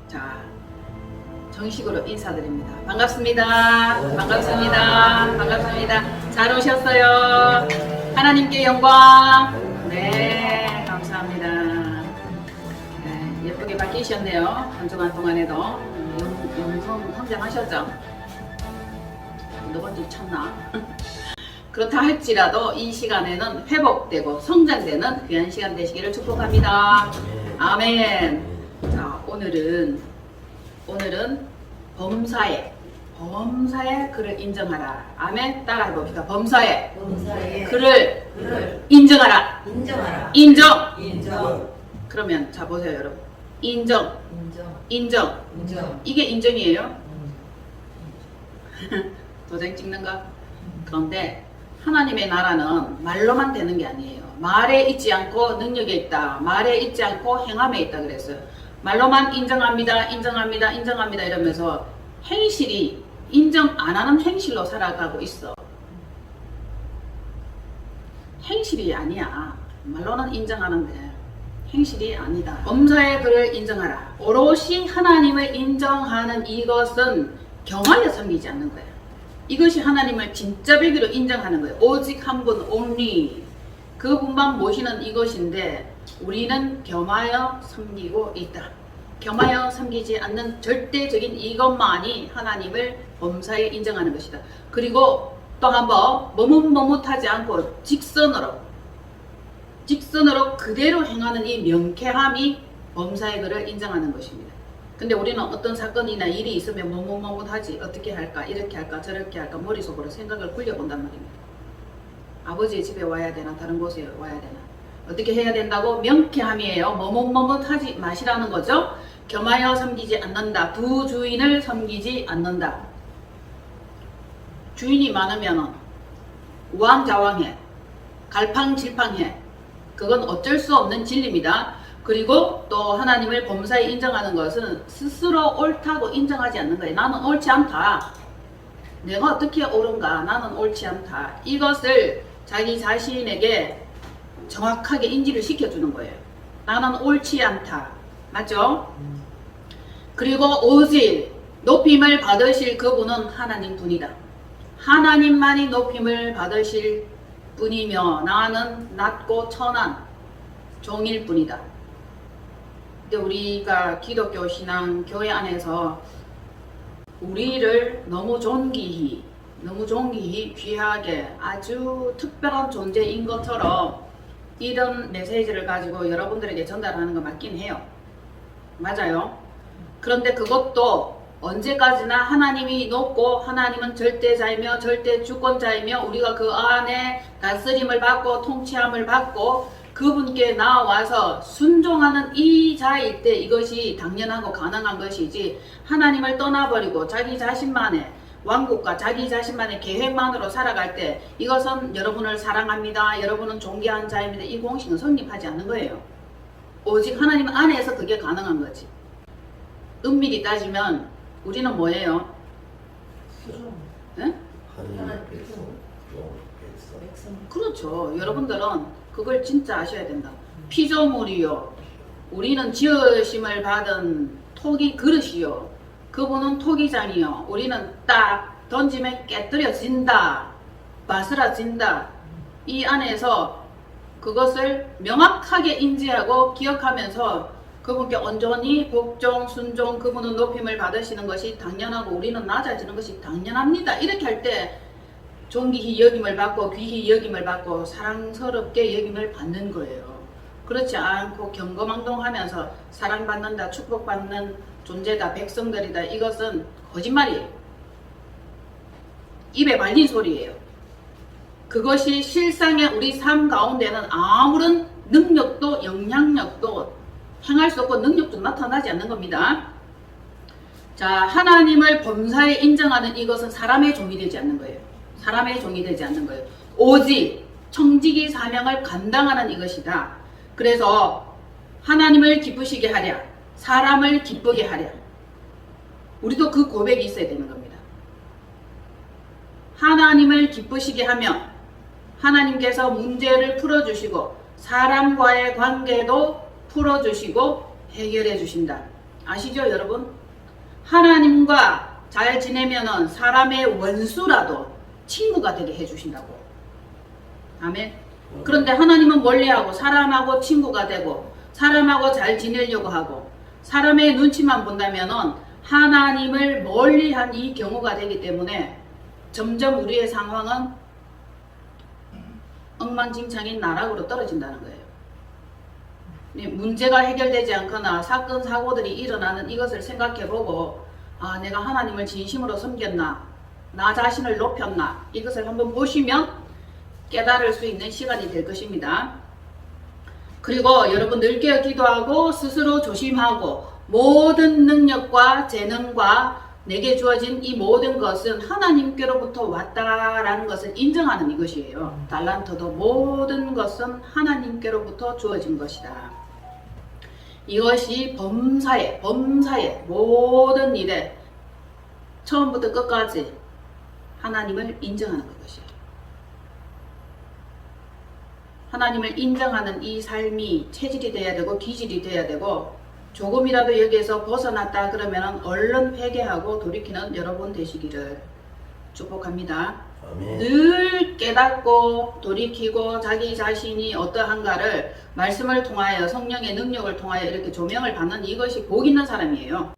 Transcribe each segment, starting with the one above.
자, 정식으로 인사드립니다. 반갑습니다. 반갑습니다. 반갑습니다. 잘 오셨어요. 하나님께 영광. 네, 감사합니다. 네, 예쁘게 바뀌셨네요. 한 주간 동안에도 영성 성장하셨죠? 너번도 쳤나? 그렇다 할지라도 이 시간에는 회복되고 성장되는 귀한 시간 되시기를 축복합니다. 아멘. 자, 오늘은 범사에 그를 인정하라. 아멘. 따라해 봅시다. 범사에 그를 인정하라. 인정. 그러면 자 보세요, 여러분. 인정. 이게 인정이에요. 도장 찍는 거. 그런데 하나님의 나라는 말로만 되는 게 아니에요. 말에 있지 않고 능력에 있다. 말에 있지 않고 행함에 있다 그랬어요. 말로만 인정합니다 이러면서 행실이 인정 안 하는 행실로 살아가고 있어. 행실이 아니야. 말로는 인정하는데 행실이 아니다. 범사에 그를 인정하라. 오롯이 하나님을 인정하는 이것은 경하여 섬기지 않는 거야. 이것이 하나님을 진짜 배기로 인정하는 거예요. 오직 한 분, only. 그분만 모시는 이것인데 우리는 겸하여 섬기고 있다. 겸하여 섬기지 않는 절대적인 이것만이 하나님을 범사에 인정하는 것이다. 그리고 또 한번 머뭇머뭇하지 않고 직선으로 그대로 행하는 이 명쾌함이 범사의 그를 인정하는 것입니다. 근데 우리는 어떤 사건이나 일이 있으면 머뭇머뭇하지. 어떻게 할까, 이렇게 할까, 저렇게 할까 머릿속으로 생각을 굴려본단 말입니다. 아버지의 집에 와야 되나, 다른 곳에 와야 되나, 어떻게 해야 된다고? 명쾌함이에요. 머뭇머뭇하지 마시라는 거죠. 겸하여 섬기지 않는다. 두 주인을 섬기지 않는다. 주인이 많으면 우왕좌왕해, 갈팡질팡해. 그건 어쩔 수 없는 진리입니다. 그리고 또 하나님을 범사에 인정하는 것은 스스로 옳다고 인정하지 않는 거예요. 나는 옳지 않다. 내가 어떻게 옳은가? 나는 옳지 않다. 이것을 자기 자신에게 정확하게 인지를 시켜주는 거예요. 나는 옳지 않다. 맞죠? 그리고 오직 높임을 받으실 그분은 하나님 분이다. 하나님만이 높임을 받으실 뿐이며 나는 낮고 천한 종일 뿐이다. 근데 우리가 기독교 신앙 교회 안에서 우리를 너무 존귀히 귀하게 아주 특별한 존재인 것처럼 이런 메시지를 가지고 여러분들에게 전달하는 거 맞긴 해요. 맞아요. 그런데 그것도 언제까지나 하나님이 높고 하나님은 절대자이며 절대주권자이며 우리가 그 안에 다스림을 받고 통치함을 받고 그분께 나와서 순종하는 이 자일 때 이것이 당연하고 가능한 것이지, 하나님을 떠나버리고 자기 자신만의 왕국과 자기 자신만의 계획만으로 살아갈 때 이것은 여러분을 사랑합니다, 여러분은 존귀한 자입니다, 이 공식은 성립하지 않는 거예요. 오직 하나님 안에서 그게 가능한 거지. 은밀히 따지면 우리는 뭐예요? 네? 그렇죠. 여러분들은 그걸 진짜 아셔야 된다. 피조물이요, 우리는 지으심을 받은 토기 그릇이요, 그분은 토기장이요, 우리는 딱 던지면 깨뜨려진다, 바스라진다. 이 안에서 그것을 명확하게 인지하고 기억하면서 그분께 온전히 복종, 순종, 그분은 높임을 받으시는 것이 당연하고 우리는 낮아지는 것이 당연합니다. 이렇게 할 때 존귀히 여김을 받고 귀히 여김을 받고 사랑스럽게 여김을 받는 거예요. 그렇지 않고 경거망동하면서 사랑받는다, 축복받는 존재다, 백성들이다, 이것은 거짓말이에요. 입에 발린 소리예요. 그것이 실상의 우리 삶 가운데는 아무런 능력도 영향력도 행할 수 없고 능력도 나타나지 않는 겁니다. 자, 하나님을 범사에 인정하는 이것은 사람의 종이 되지 않는 거예요. 사람의 종이 되지 않는 거예요. 오직 청지기 사명을 감당하는 이것이다. 그래서 하나님을 기쁘시게 하랴, 사람을 기쁘게 하랴. 우리도 그 고백이 있어야 되는 겁니다. 하나님을 기쁘시게 하면 하나님께서 문제를 풀어주시고 사람과의 관계도 풀어주시고 해결해 주신다. 아시죠 여러분? 하나님과 잘 지내면은 사람의 원수라도 친구가 되게 해주신다고. 아멘. 그런데 하나님은 멀리하고 사람하고 친구가 되고 사람하고 잘 지내려고 하고 사람의 눈치만 본다면은 하나님을 멀리한 이 경우가 되기 때문에 점점 우리의 상황은 엉망진창인 나락으로 떨어진다는 거예요. 문제가 해결되지 않거나 사건 사고들이 일어나는 이것을 생각해보고 아 내가 하나님을 진심으로 섬겼나 나 자신을 높였나 이것을 한번 보시면 깨달을 수 있는 시간이 될 것입니다. 그리고 여러분 늘 깨어 기도하고 스스로 조심하고 모든 능력과 재능과 내게 주어진 이 모든 것은 하나님께로부터 왔다라는 것을 인정하는 이것이에요. 달란트도 모든 것은 하나님께로부터 주어진 것이다. 이것이 범사의 모든 일에 처음부터 끝까지 하나님을 인정하는 것이에요. 하나님을 인정하는 이 삶이 체질이 돼야 되고 기질이 돼야 되고 조금이라도 여기에서 벗어났다 그러면 얼른 회개하고 돌이키는 여러분 되시기를 축복합니다. 아멘. 늘 깨닫고 돌이키고 자기 자신이 어떠한가를 말씀을 통하여 성령의 능력을 통하여 이렇게 조명을 받는 이것이 복 있는 사람이에요.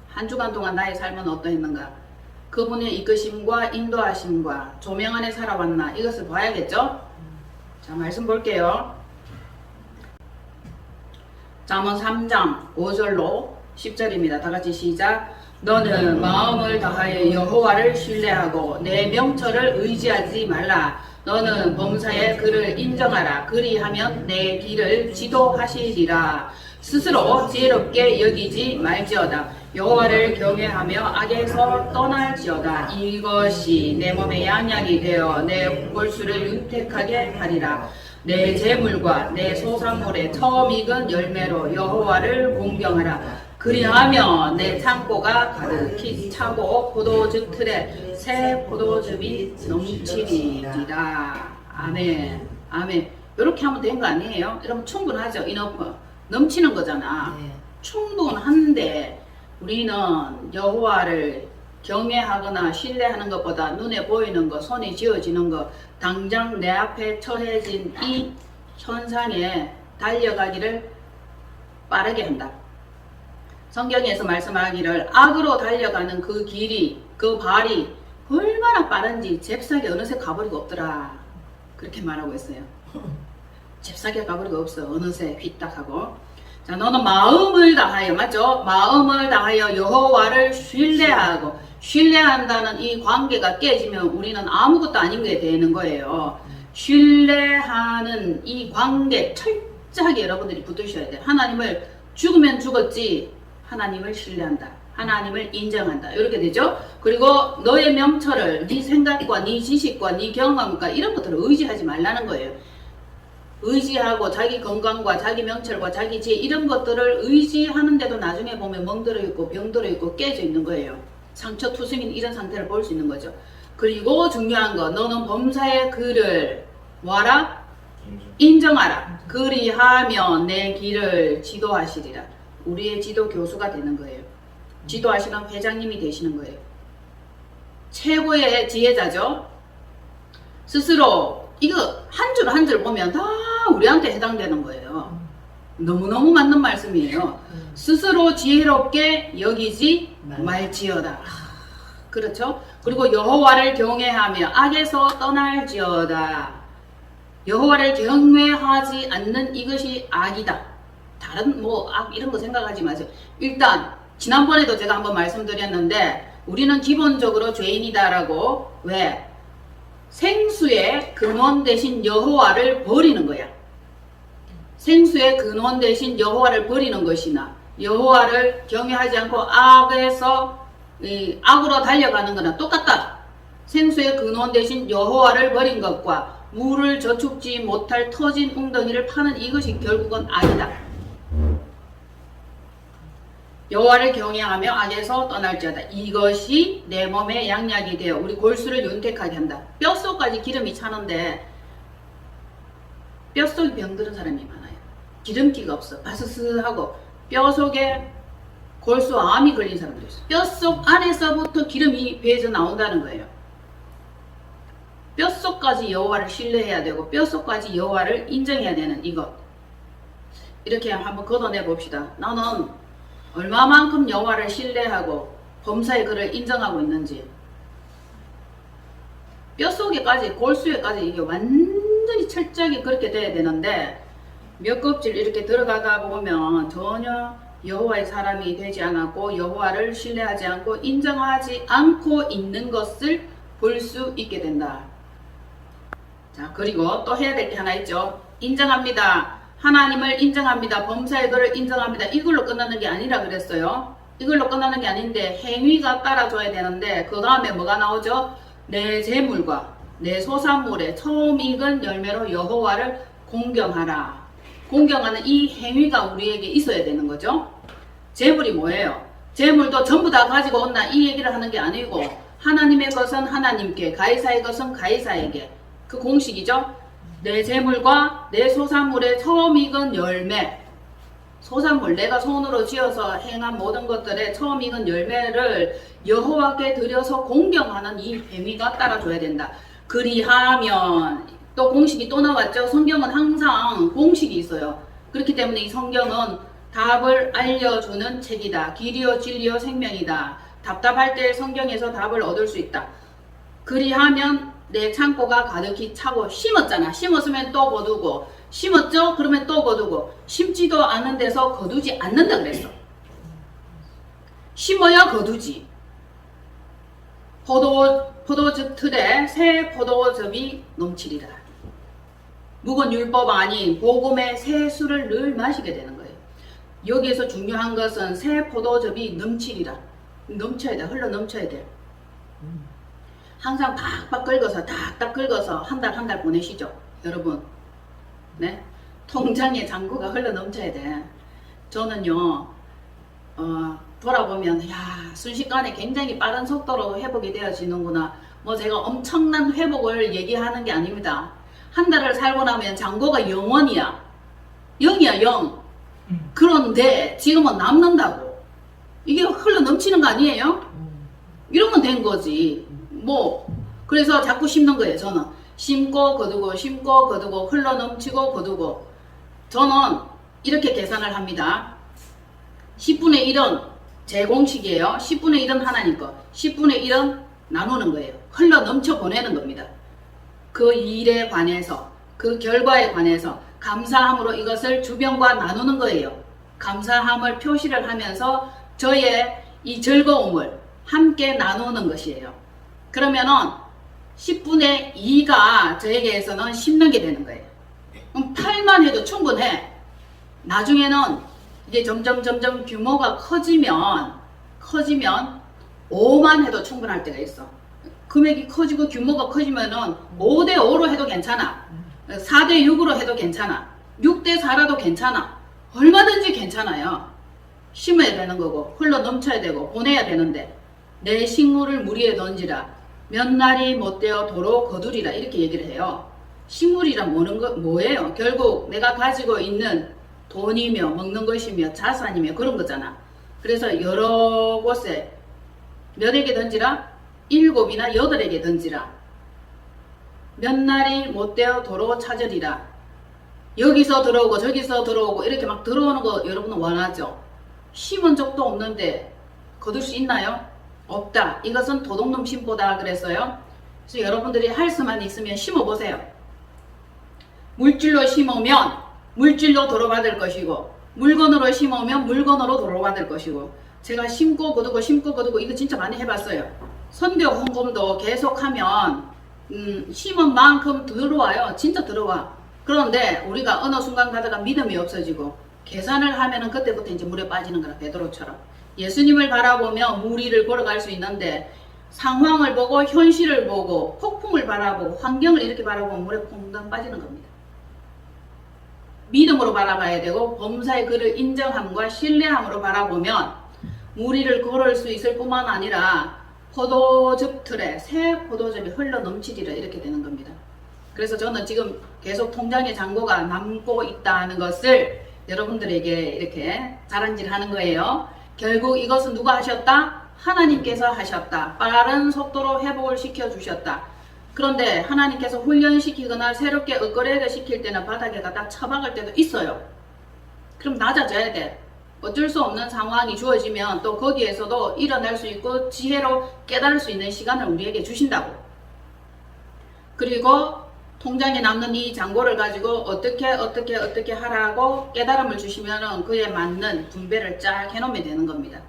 한 주간 동안 나의 삶은 어떠했는가? 그분의 이끄심과 인도하심과 조명 안에 살아왔나? 이것을 봐야겠죠? 자, 말씀 볼게요. 잠언 3장 5절로 10절입니다. 다같이 시작. 너는 마음을 다하여 여호와를 신뢰하고 내 명철을 의지하지 말라. 너는 범사의 그를 인정하라. 그리하면 내 길을 지도하시리라. 스스로 지혜롭게 여기지 말지어다. 여호와를 경외하며 악에서 떠날지어다. 이것이 내 몸의 양약이 되어 내 골수를 윤택하게 하리라. 내 재물과 내 소산물의 처음 익은 열매로 여호와를 공경하라. 그리하면 내 창고가 가득히 차고 포도즙 틀에 새 포도즙이 넘치리라. 아멘. 아멘. 이렇게 하면 된 거 아니에요? 여러분 충분하죠? 이너프. 넘치는 거잖아. 네. 충분한데 우리는 여호와를 경외하거나 신뢰하는 것보다 눈에 보이는 것, 손에 쥐어지는 것, 당장 내 앞에 처해진 이 현상에 달려가기를 빠르게 한다. 성경에서 말씀하기를 악으로 달려가는 그 길이, 그 발이 얼마나 빠른지 잽싸게 어느새 가버리고 없더라. 그렇게 말하고 있어요. 잽싸게 가버리고 없어. 어느새 휘딱하고. 자, 너는 마음을 다하여, 맞죠? 마음을 다하여 여호와를 신뢰하고, 신뢰한다는 이 관계가 깨지면 우리는 아무것도 아닌 게 되는 거예요. 신뢰하는 이 관계 철저하게 여러분들이 붙으셔야 돼요. 하나님을 죽으면 죽었지 하나님을 신뢰한다. 하나님을 인정한다. 이렇게 되죠. 그리고 너의 명철을 네 생각과 네 지식과 네 경험과 이런 것들을 의지하지 말라는 거예요. 의지하고 자기 건강과 자기 명철과 자기 지혜 이런 것들을 의지하는데도 나중에 보면 멍들어 있고 병들어 있고 깨져 있는 거예요. 상처 투성인 이런 상태를 볼 수 있는 거죠. 그리고 중요한 거 너는 범사의 그를 뭐하라? 인정하라. 그리하면 내 길을 지도하시리라. 우리의 지도 교수가 되는 거예요. 지도하시는 회장님이 되시는 거예요. 최고의 지혜자죠. 스스로 이거 한 줄 한 줄 보면 다 우리한테 해당되는 거예요. 너무너무 맞는 말씀이에요. 스스로 지혜롭게 여기지 말지어다. 그렇죠? 그리고 여호와를 경외하며 악에서 떠날지어다. 여호와를 경외하지 않는 이것이 악이다. 다른 뭐 악 이런 거 생각하지 마세요. 일단 지난번에도 제가 한번 말씀드렸는데 우리는 기본적으로 죄인이다라고. 왜? 생수의 근원 대신 여호와를 버리는 거야. 생수의 근원 대신 여호와를 버리는 것이나 여호와를 경외하지 않고 악에서 악으로 달려가는 거나 똑같다. 생수의 근원 대신 여호와를 버린 것과 물을 저축지 못할 터진 웅덩이를 파는 이것이 결국은 악이다. 여호와를 경외하며 악에서 떠날지어다. 이것이 내 몸의 양약이 되어 우리 골수를 윤택하게 한다. 뼛속까지 기름이 차는데 뼛속이 병들은 사람이 많아요. 기름기가 없어. 바스스하고 뼈속에 골수암이 걸린 사람도 있어요. 뼛속 안에서부터 기름이 배져 나온다는 거예요. 뼛속까지 여호와를 신뢰해야 되고 뼛속까지 여호와를 인정해야 되는 이것. 이렇게 한번 걷어내 봅시다. 나는 얼마만큼 여호와를 신뢰하고 범사의 그를 인정하고 있는지. 뼛속에까지 골수에까지 이게 완전히 철저하게 그렇게 돼야 되는데 몇 껍질 이렇게 들어가다 보면 전혀 여호와의 사람이 되지 않았고 여호와를 신뢰하지 않고 인정하지 않고 있는 것을 볼 수 있게 된다. 자, 그리고 또 해야 될 게 하나 있죠. 인정합니다. 하나님을 인정합니다. 범사의 그를 인정합니다. 이걸로 끝나는 게 아니라 그랬어요. 이걸로 끝나는 게 아닌데 행위가 따라줘야 되는데 그 다음에 뭐가 나오죠? 내 재물과 내 소산물의 처음 익은 열매로 여호와를 공경하라. 공경하는 이 행위가 우리에게 있어야 되는 거죠. 재물이 뭐예요? 재물도 전부 다 가지고 온다 이 얘기를 하는 게 아니고 하나님의 것은 하나님께, 가이사의 것은 가이사에게. 그 공식이죠. 내 재물과 내 소산물의 처음 익은 열매. 소산물, 내가 손으로 지어서 행한 모든 것들의 처음 익은 열매를 여호와께 드려서 공경하는 이 행위가 따라줘야 된다. 그리하면 또 공식이 또 나왔죠. 성경은 항상 공식이 있어요. 그렇기 때문에 이 성경은 답을 알려주는 책이다. 길이요 진리요 생명이다. 답답할 때 성경에서 답을 얻을 수 있다. 그리하면 내 창고가 가득히 차고. 심었잖아. 심었으면 또 거두고. 심었죠? 그러면 또 거두고. 심지도 않은 데서 거두지 않는다 그랬어. 심어야 거두지. 포도즙 틀에 새 포도즙이 넘치리라. 묵은 율법 아닌 복음의 새 술을 늘 마시게 되는 거예요. 여기에서 중요한 것은 새 포도즙이 넘치리라. 넘쳐야 돼. 흘러 넘쳐야 돼. 항상 팍팍 긁어서 탁탁 긁어서 한 달 한 달 보내시죠. 여러분. 네? 통장에 잔고가 흘러 넘쳐야 돼. 저는요. 돌아보면 야 순식간에 굉장히 빠른 속도로 회복이 되어지는구나. 뭐 제가 엄청난 회복을 얘기하는 게 아닙니다. 한 달을 살고 나면 잔고가 0원이야. 0이야 0. 그런데 지금은 남는다고. 이게 흘러 넘치는 거 아니에요? 이러면 된 거지. 뭐 그래서 자꾸 심는 거예요. 저는 심고 거두고 심고 거두고 흘러 넘치고 거두고. 저는 이렇게 계산을 합니다. 10분의 1은 제 공식이에요. 10분의 1은 하나님 거, 10분의 1은 나누는 거예요. 흘러 넘쳐 보내는 겁니다. 그 일에 관해서, 그 결과에 관해서 감사함으로 이것을 주변과 나누는 거예요. 감사함을 표시를 하면서 저의 이 즐거움을 함께 나누는 것이에요. 그러면은 10분의 2가 저에게서는 심는 게 되는 거예요. 그럼 8만 해도 충분해. 나중에는 이게 점점 규모가 커지면 5만 해도 충분할 때가 있어. 금액이 커지고 규모가 커지면은 5대 5로 해도 괜찮아. 4대 6으로 해도 괜찮아. 6대 4라도 괜찮아. 얼마든지 괜찮아요. 심어야 되는 거고 흘러 넘쳐야 되고 보내야 되는데 내 식물을 물 위에 던지라. 몇 날이 못되어 도로 거두리라. 이렇게 얘기를 해요. 식물이란 뭐예요? 결국 내가 가지고 있는 돈이며 먹는 것이며 자산이며 그런 거잖아. 그래서 여러 곳에 몇에게 던지라? 7이나 8에게 던지라. 몇 날이 못되어 도로 찾으리라. 여기서 들어오고 저기서 들어오고 이렇게 막 들어오는 거 여러분은 원하죠? 심은 적도 없는데 거둘 수 있나요? 없다. 이것은 도둑놈 심보다 그랬어요. 그래서 여러분들이 할 수만 있으면 심어보세요. 물질로 심으면 물질로 도로받을 것이고 물건으로 심으면 물건으로 도로받을 것이고. 제가 심고 거두고 심고 거두고 이거 진짜 많이 해봤어요. 선교 헌금도 계속하면 심은 만큼 들어와요. 진짜 들어와. 그런데 우리가 어느 순간 가다가 믿음이 없어지고 계산을 하면은 그때부터 이제 물에 빠지는 거라. 베드로처럼 예수님을 바라보며 물 위를 걸어갈 수 있는데 상황을 보고 현실을 보고 폭풍을 바라보고 환경을 이렇게 바라보면 물에 퐁당 빠지는 겁니다. 믿음으로 바라봐야 되고 범사의 그를 인정함과 신뢰함으로 바라보면 물 위를 걸을 수 있을 뿐만 아니라 포도즙 틀에 새 포도즙이 흘러 넘치리라. 이렇게 되는 겁니다. 그래서 저는 지금 계속 통장에 잔고가 남고 있다는 것을 여러분들에게 이렇게 자랑질하는 거예요. 결국 이것은 누가 하셨다? 하나님께서 하셨다. 빠른 속도로 회복을 시켜주셨다. 그런데 하나님께서 훈련시키거나 새롭게 업그레이드 시킬 때는 바닥에 갖다 처박을 때도 있어요. 그럼 낮아져야 돼. 어쩔 수 없는 상황이 주어지면 또 거기에서도 일어날 수 있고 지혜로 깨달을 수 있는 시간을 우리에게 주신다고. 그리고 통장에 남는 이 잔고를 가지고 어떻게 하라고 깨달음을 주시면은 그에 맞는 분배를 쫙 해놓으면 되는 겁니다.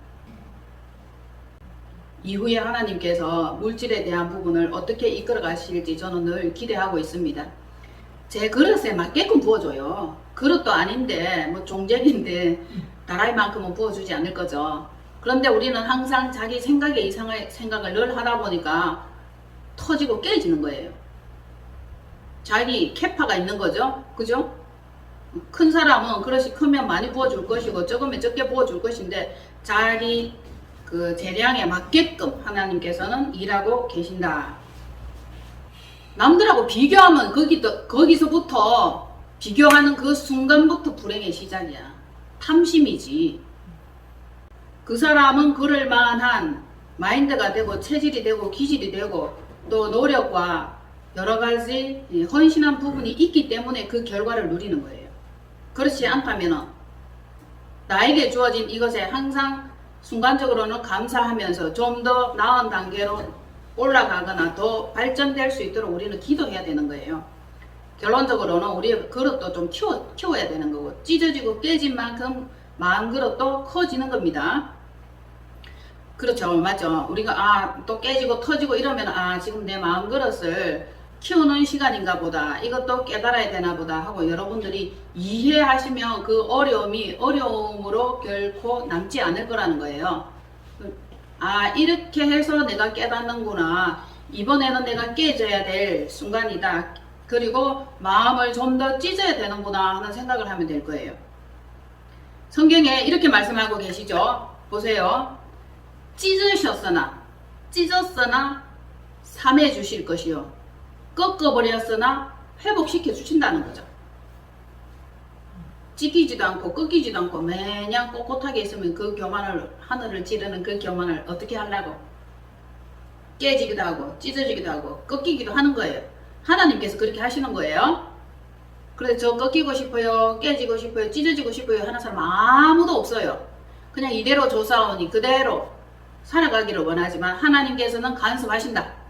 이후에 하나님께서 물질에 대한 부분을 어떻게 이끌어 가실지 저는 늘 기대하고 있습니다. 제 그릇에 맞게끔 부어줘요. 그릇도 아닌데 뭐 종쟁인데 다라이만큼은 부어주지 않을 거죠. 그런데 우리는 항상 자기 생각에 이상의 생각을 늘 하다 보니까 터지고 깨지는 거예요. 자기 캐파가 있는 거죠. 그죠? 큰 사람은 그릇이 크면 많이 부어줄 것이고 적으면 적게 부어줄 것인데 자기 그 재량에 맞게끔 하나님께서는 일하고 계신다. 남들하고 비교하면 거기서부터 비교하는 그 순간부터 불행의 시작이야. 탐심이지. 그 사람은 그럴 만한 마인드가 되고 체질이 되고 기질이 되고 또 노력과 여러 가지 헌신한 부분이 있기 때문에 그 결과를 누리는 거예요. 그렇지 않다면 나에게 주어진 이것에 항상 순간적으로는 감사하면서 좀 더 나은 단계로 올라가거나 더 발전될 수 있도록 우리는 기도해야 되는 거예요. 결론적으로는 우리의 그릇도 좀 키워야 되는 거고 찢어지고 깨진 만큼 마음 그릇도 커지는 겁니다. 그렇죠. 맞죠. 우리가 또 깨지고 터지고 이러면 지금 내 마음 그릇을 키우는 시간인가 보다. 이것도 깨달아야 되나 보다 하고 여러분들이 이해하시면 그 어려움이 어려움으로 결코 남지 않을 거라는 거예요. 이렇게 해서 내가 깨닫는구나. 이번에는 내가 깨져야 될 순간이다. 그리고 마음을 좀 더 찢어야 되는구나 하는 생각을 하면 될 거예요. 성경에 이렇게 말씀하고 계시죠. 보세요. 찢었으나 삼해 주실 것이요 꺾어버렸으나 회복시켜 주신다는 거죠. 찢기지도 않고 꺾이지도 않고 매냥 꼿꼿하게 있으면 그 교만을 하늘을 찌르는 그 교만을 어떻게 하려고? 깨지기도 하고 찢어지기도 하고 꺾이기도 하는 거예요. 하나님께서 그렇게 하시는 거예요. 그래서 저 꺾이고 싶어요, 깨지고 싶어요, 찢어지고 싶어요 하는 사람 아무도 없어요. 그냥 이대로 조사오니 그대로 살아가기를 원하지만 하나님께서는 간섭하신다.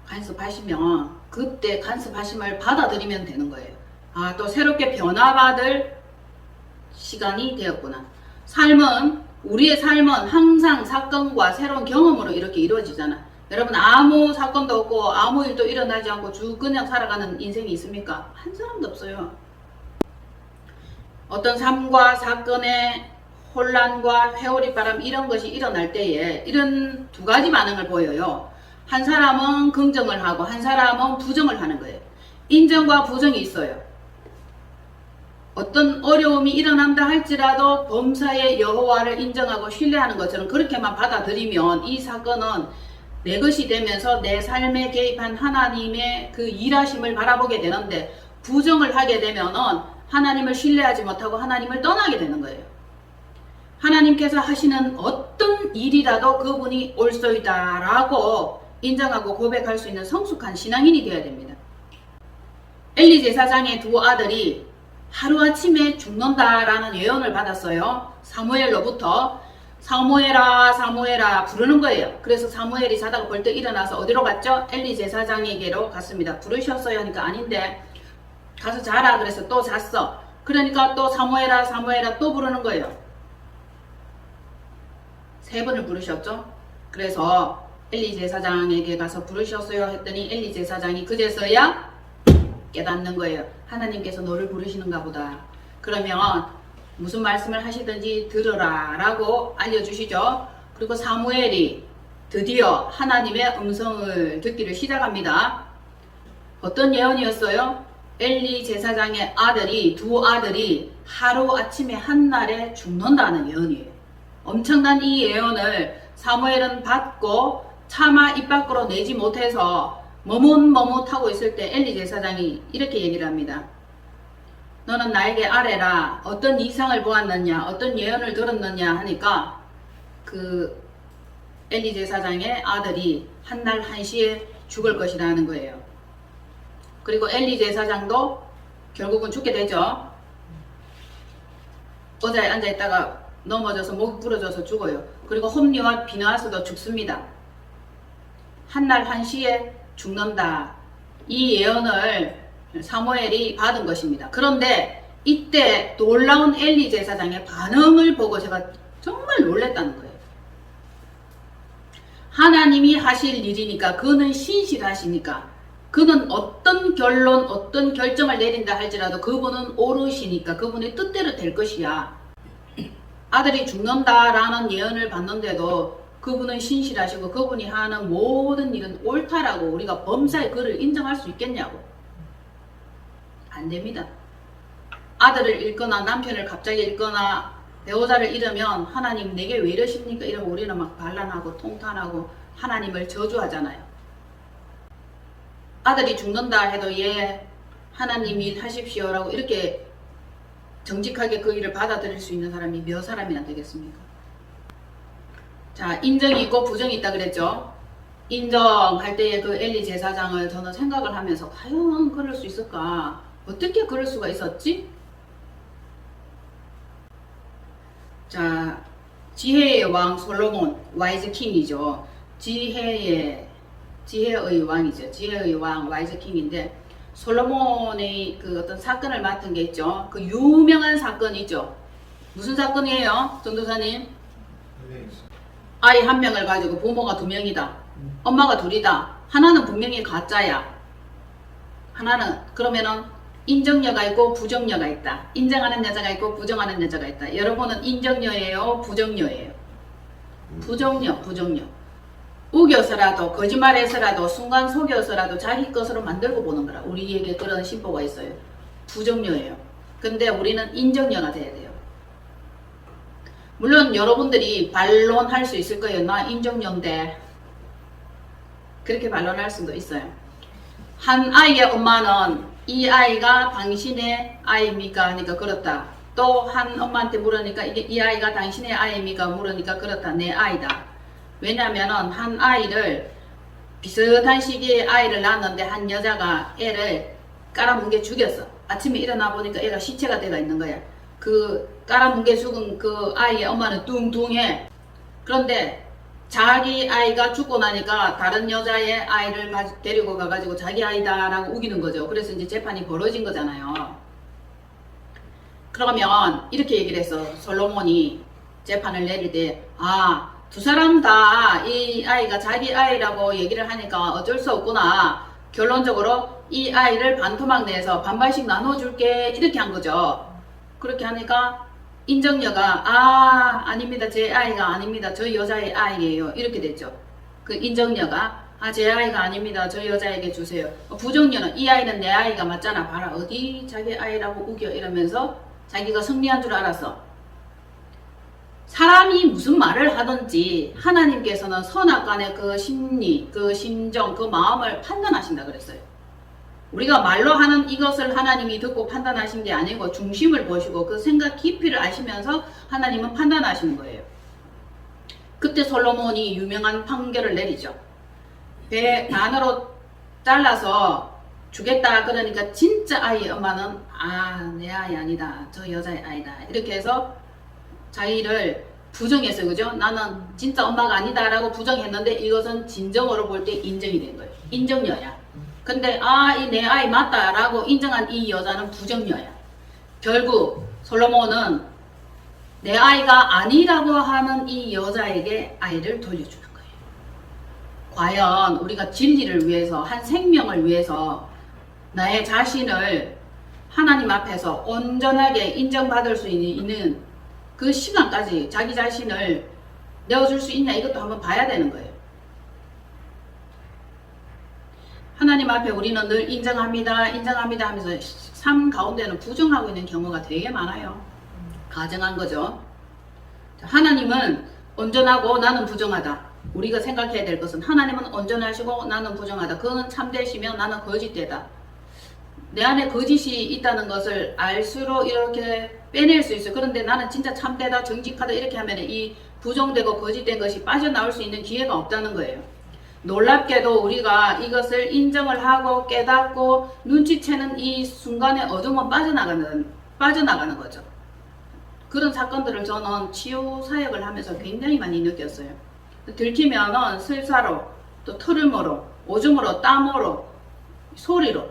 간섭하시면 그때 간섭하심을 받아들이면 되는 거예요. 또 새롭게 변화받을 시간이 되었구나. 우리의 삶은 항상 사건과 새로운 경험으로 이렇게 이루어지잖아. 여러분 아무 사건도 없고 아무 일도 일어나지 않고 그냥 살아가는 인생이 있습니까? 한 사람도 없어요. 어떤 삶과 사건의 혼란과 회오리바람 이런 것이 일어날 때에 이런 두 가지 반응을 보여요. 한 사람은 긍정을 하고 한 사람은 부정을 하는 거예요. 인정과 부정이 있어요. 어떤 어려움이 일어난다 할지라도 범사의 여호와를 인정하고 신뢰하는 것처럼 그렇게만 받아들이면 이 사건은 내 것이 되면서 내 삶에 개입한 하나님의 그 일하심을 바라보게 되는데 부정을 하게 되면은 하나님을 신뢰하지 못하고 하나님을 떠나게 되는 거예요. 하나님께서 하시는 어떤 일이라도 그분이 옳소이다 라고 인정하고 고백할 수 있는 성숙한 신앙인이 되어야 됩니다. 엘리 제사장의 두 아들이 하루아침에 죽는다라는 예언을 받았어요. 사무엘로부터. 사무엘아 사무엘아 부르는 거예요. 그래서 사무엘이 자다가 벌떡 일어나서 어디로 갔죠? 엘리 제사장에게로 갔습니다. 부르셨어요 하니까 아닌데 가서 자라 그래서 또 잤어. 그러니까 또 사무엘아 사무엘아 또 부르는 거예요. 3번을 부르셨죠. 그래서 엘리 제사장에게 가서 부르셨어요 했더니 엘리 제사장이 그제서야 깨닫는 거예요. 하나님께서 너를 부르시는가 보다. 그러면 무슨 말씀을 하시든지 들으라 라고 알려주시죠. 그리고 사무엘이 드디어 하나님의 음성을 듣기를 시작합니다. 어떤 예언이었어요? 엘리 제사장의 두 아들이 하루아침에 한날에 죽는다는 예언이에요. 엄청난 이 예언을 사무엘은 받고 차마 입 밖으로 내지 못해서 머뭇머뭇하고 있을 때 엘리 제사장이 이렇게 얘기를 합니다. 너는 나에게 아뢰라. 어떤 이상을 보았느냐, 어떤 예언을 들었느냐 하니까 그 엘리 제사장의 아들이 한날 한시에 죽을 것이라는 거예요. 그리고 엘리 제사장도 결국은 죽게 되죠. 의자에 앉아있다가 넘어져서 목이 부러져서 죽어요. 그리고 홈리와 비느하스도 죽습니다. 한날 한시에 죽는다. 이 예언을 사무엘이 받은 것입니다. 그런데 이때 놀라운 엘리 제사장의 반응을 보고 제가 정말 놀랬다는 거예요. 하나님이 하실 일이니까, 그는 신실하시니까, 그는 어떤 결론, 어떤 결정을 내린다 할지라도 그분은 오르시니까 그분의 뜻대로 될 것이야. 아들이 죽는다라는 예언을 받는데도 그분은 신실하시고 그분이 하는 모든 일은 옳다라고 우리가 범사의 그를 인정할 수 있겠냐고. 안 됩니다. 아들을 잃거나 남편을 갑자기 잃거나 배우자를 잃으면 하나님 내게 왜 이러십니까? 이러면 우리는 막 반란하고 통탄하고 하나님을 저주하잖아요. 아들이 죽는다 해도 예, 하나님이 하십시오라고 이렇게 정직하게 그 일을 받아들일 수 있는 사람이 몇 사람이나 되겠습니까? 자, 인정이 있고 부정이 있다 그랬죠. 인정할 때의 그 엘리 제사장을 저는 생각을 하면서 과연 그럴 수 있을까? 어떻게 그럴 수가 있었지? 자, 지혜의 왕 솔로몬, 와이즈 킹이죠. 지혜의 왕이죠. 지혜의 왕, 와이즈 킹인데 솔로몬의 그 어떤 사건을 맡은 게 있죠. 그 유명한 사건이 있죠. 무슨 사건이에요, 전도사님? 아이 한 명을 가지고 부모가 두 명이다. 엄마가 둘이다. 하나는 분명히 가짜야. 하나는 그러면은 인정녀가 있고 부정녀가 있다. 인정하는 여자가 있고 부정하는 여자가 있다. 여러분은 인정녀예요, 부정녀예요? 부정녀. 우겨서라도 거짓말해서라도 순간 속여서라도 자기 것으로 만들고 보는 거라. 우리에게 그런 심보가 있어요. 부정녀예요. 근데 우리는 인정녀가 돼야 돼요. 물론 여러분들이 반론할 수 있을 거예요. 나 인정녀인데. 그렇게 반론할 수도 있어요. 한 아이의 엄마는 이 아이가 당신의 아이입니까? 하니까 그렇다. 또 한 엄마한테 물으니까 이 아이가 당신의 아이입니까? 물으니까 그렇다. 내 아이다. 왜냐면은 한 아이를 비슷한 시기에 아이를 낳았는데 한 여자가 애를 깔아뭉개 죽였어. 아침에 일어나 보니까 애가 시체가 돼가 있는 거야. 그 깔아뭉개 죽은 그 아이의 엄마는 뚱뚱해. 그런데 자기 아이가 죽고 나니까 다른 여자의 아이를 데리고 가가지고 자기 아이다라고 우기는 거죠. 그래서 이제 재판이 벌어진 거잖아요. 그러면 이렇게 얘기를 했어. 솔로몬이 재판을 내릴 때, 두 사람 다 이 아이가 자기 아이라고 얘기를 하니까 어쩔 수 없구나. 결론적으로 이 아이를 반토막 내서 반반씩 나눠줄게. 이렇게 한 거죠. 그렇게 하니까 인정녀가 아닙니다. 제 아이가 아닙니다. 저 여자의 아이예요. 이렇게 됐죠. 그 인정녀가 제 아이가 아닙니다. 저 여자에게 주세요. 부정녀는 이 아이는 내 아이가 맞잖아. 봐라. 어디 자기 아이라고 우겨. 이러면서 자기가 승리한 줄 알았어. 사람이 무슨 말을 하든지 하나님께서는 선악간의 그 심리, 그 심정, 그 마음을 판단하신다 그랬어요. 우리가 말로 하는 이것을 하나님이 듣고 판단하신 게 아니고 중심을 보시고 그 생각 깊이를 아시면서 하나님은 판단하시는 거예요. 그때 솔로몬이 유명한 판결을 내리죠. 배 반으로 잘라서 주겠다 그러니까 진짜 아이의 엄마는 내 아이 아니다. 저 여자의 아이다. 이렇게 해서 자기를 부정했어요. 그죠? 나는 진짜 엄마가 아니다 라고 부정했는데 이것은 진정으로 볼 때 인정이 된 거예요. 인정녀야. 근데 이 내 아이 맞다 라고 인정한 이 여자는 부정녀야. 결국 솔로몬은 내 아이가 아니라고 하는 이 여자에게 아이를 돌려주는 거예요. 과연 우리가 진리를 위해서, 한 생명을 위해서 나의 자신을 하나님 앞에서 온전하게 인정받을 수 있는 그 시간까지 자기 자신을 내어줄 수 있냐, 이것도 한번 봐야 되는 거예요. 하나님 앞에 우리는 늘 인정합니다 하면서 삶 가운데는 부정하고 있는 경우가 되게 많아요. 가정한 거죠. 하나님은 온전하고 나는 부정하다. 우리가 생각해야 될 것은 하나님은 온전하시고 나는 부정하다. 그는 참되시며 나는 거짓되다. 내 안에 거짓이 있다는 것을 알수록 이렇게 빼낼 수 있어요. 그런데 나는 진짜 참되다, 정직하다 이렇게 하면 이 부정되고 거짓된 것이 빠져나올 수 있는 기회가 없다는 거예요. 놀랍게도 우리가 이것을 인정을 하고 깨닫고 눈치채는 이 순간에 어둠은 빠져나가는 거죠. 그런 사건들을 저는 치유 사역을 하면서 굉장히 많이 느꼈어요. 들키면은 슬사로, 또 털음으로, 오줌으로, 땀으로, 소리로.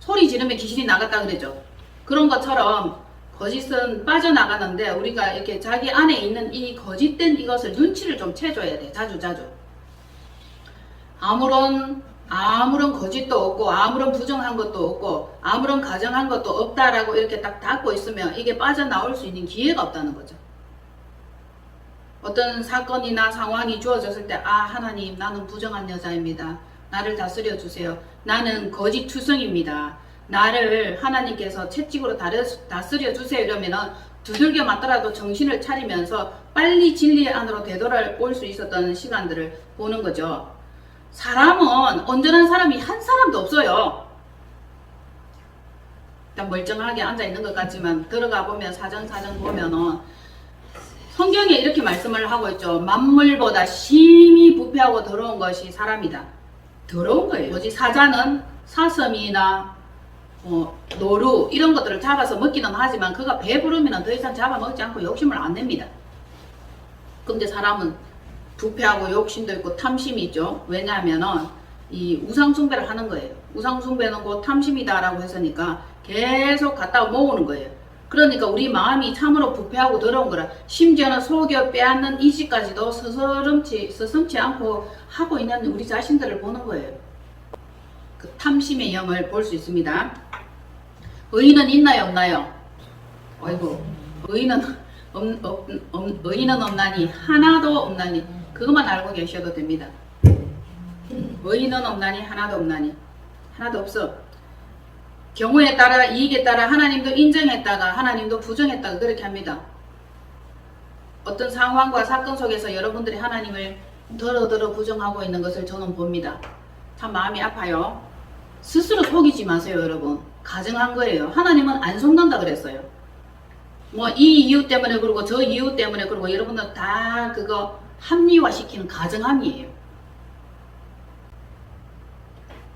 소리 지르면 귀신이 나갔다 그러죠. 그런 것처럼 거짓은 빠져나가는데 우리가 이렇게 자기 안에 있는 이 거짓된 이것을 눈치를 좀 채줘야 돼. 자주. 아무런 거짓도 없고 아무런 부정한 것도 없고 아무런 가정한 것도 없다라고 이렇게 딱 닫고 있으면 이게 빠져나올 수 있는 기회가 없다는 거죠. 어떤 사건이나 상황이 주어졌을 때 하나님 나는 부정한 여자입니다. 나를 다스려 주세요. 나는 거짓 투성입니다. 나를 하나님께서 채찍으로 다스려 주세요. 이러면은 두들겨 맞더라도 정신을 차리면서 빨리 진리 안으로 되돌아올 수 있었던 시간들을 보는 거죠. 사람은 온전한 사람이 한 사람도 없어요. 일단 멀쩡하게 앉아있는 것 같지만 들어가 보면 사전 보면은 성경에 이렇게 말씀을 하고 있죠. 만물보다 심히 부패하고 더러운 것이 사람이다. 더러운 거예요. 뭐지? 사자는 사슴이나 노루 이런 것들을 잡아서 먹기는 하지만 그가 배부르면 더 이상 잡아먹지 않고 욕심을 안 냅니다. 근데 사람은 부패하고 욕심도 있고 탐심이 있죠. 왜냐하면은 이 우상숭배를 하는 거예요. 우상숭배는 곧 탐심이다라고 했으니까 계속 갖다 모으는 거예요. 그러니까 우리 마음이 참으로 부패하고 더러운 거라. 심지어는 속여 빼앗는 이지까지도 서슴지 않고 하고 있는 우리 자신들을 보는 거예요. 그 탐심의 영을 볼 수 있습니다. 의인은 있나요, 없나요? 아이고, 의인은 없나니 하나도 없나니 그것만 알고 계셔도 됩니다. 의인은 없나니 하나도 없나니 하나도 없어. 경우에 따라 이익에 따라 하나님도 인정했다가 하나님도 부정했다가 그렇게 합니다. 어떤 상황과 사건 속에서 여러분들이 하나님을 더러 부정하고 있는 것을 저는 봅니다. 참 마음이 아파요. 스스로 속이지 마세요, 여러분. 가정한 거예요. 하나님은 안 속는다 그랬어요. 뭐 이 이유 때문에 그러고 저 이유 때문에 그러고 여러분들 다 그거 합리화시키는 가정함이에요.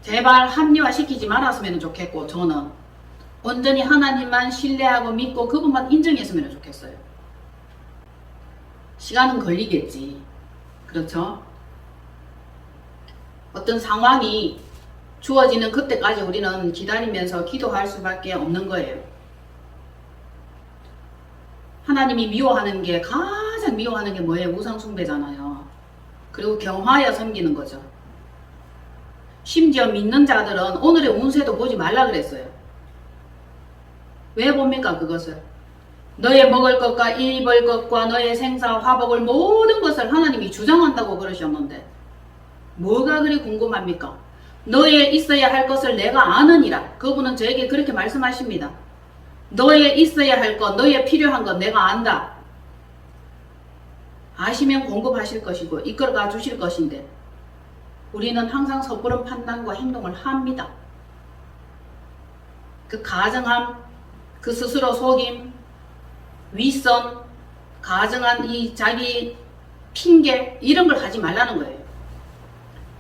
제발 합리화시키지 말았으면 좋겠고 저는 온전히 하나님만 신뢰하고 믿고 그분만 인정했으면 좋겠어요. 시간은 걸리겠지. 그렇죠? 어떤 상황이 주어지는 그때까지 우리는 기다리면서 기도할 수밖에 없는 거예요. 하나님이 미워하는 게 가장 미워하는 게 뭐예요? 우상숭배잖아요. 그리고 경화하여 섬기는 거죠. 심지어 믿는 자들은 오늘의 운세도 보지 말라 그랬어요. 왜 봅니까 그것을? 너의 먹을 것과 입을 것과 너의 생사 화복을 모든 것을 하나님이 주장한다고 그러셨는데 뭐가 그리 궁금합니까? 너의 있어야 할 것을 내가 아느니라. 그분은 저에게 그렇게 말씀하십니다. 너의 있어야 할 것, 너의 필요한 것 내가 안다. 아시면 공급하실 것이고 이끌어가 주실 것인데 우리는 항상 섣부른 판단과 행동을 합니다. 그 가정함, 그 스스로 속임, 윗선, 가정한 이 자기 핑계 이런 걸 하지 말라는 거예요.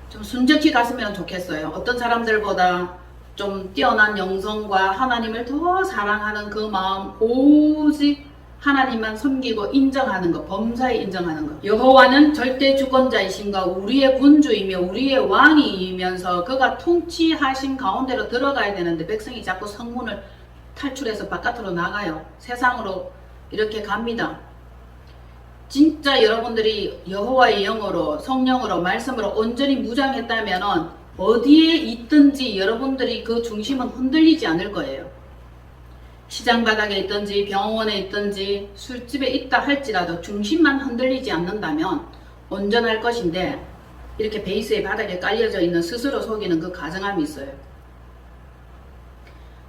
좀 순적히 갔으면 좋겠어요. 어떤 사람들보다 좀 뛰어난 영성과 하나님을 더 사랑하는 그 마음, 오직 하나님만 섬기고 인정하는 것, 범사에 인정하는 것. 여호와는 절대 주권자이신가 우리의 군주이며 우리의 왕이면서 그가 통치하신 가운데로 들어가야 되는데 백성이 자꾸 성문을 탈출해서 바깥으로 나가요. 세상으로 이렇게 갑니다. 진짜 여러분들이 여호와의 영으로 성령으로 말씀으로 온전히 무장했다면 어디에 있든지 여러분들이 그 중심은 흔들리지 않을 거예요. 시장 바닥에 있든지 병원에 있든지 술집에 있다 할지라도 중심만 흔들리지 않는다면 온전할 것인데 이렇게 베이스의 바닥에 깔려져 있는 스스로 속이는 그 가정함이 있어요.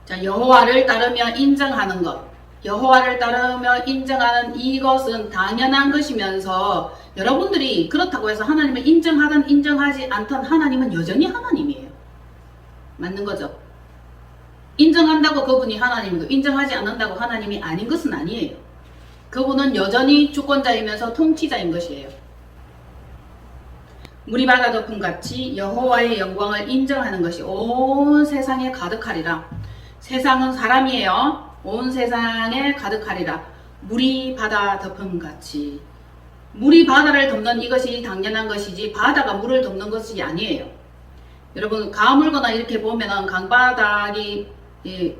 자, 여호와를 따르며 인정하는 것, 여호와를 따르며 인정하는 이것은 당연한 것이면서 여러분들이 그렇다고 해서 하나님을 인정하든 인정하지 않든 하나님은 여전히 하나님이에요. 맞는 거죠? 인정한다고 그분이 하나님이고 인정하지 않는다고 하나님이 아닌 것은 아니에요. 그분은 여전히 주권자이면서 통치자인 것이에요. 물이 바다 덮음 같이 여호와의 영광을 인정하는 것이 온 세상에 가득하리라. 세상은 사람이에요. 온 세상에 가득하리라. 물이 바다 덮음 같이. 물이 바다를 덮는 이것이 당연한 것이지 바다가 물을 덮는 것이 아니에요. 여러분 가물거나 이렇게 보면은 강바닥이